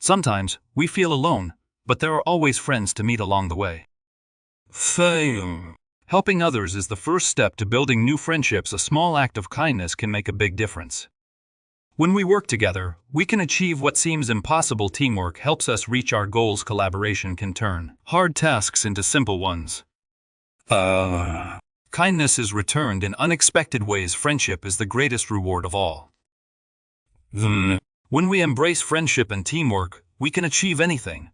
Sometimes, we feel alone, but there are always friends to meet along the way. Helping others is the first step to building new friendships. A small act of kindness can make a big difference. When we work together, we can achieve what seems impossible. Teamwork helps us reach our goals. Collaboration can turn hard tasks into simple ones. Kindness is returned in unexpected ways. Friendship is the greatest reward of all. When we embrace friendship and teamwork, we can achieve anything.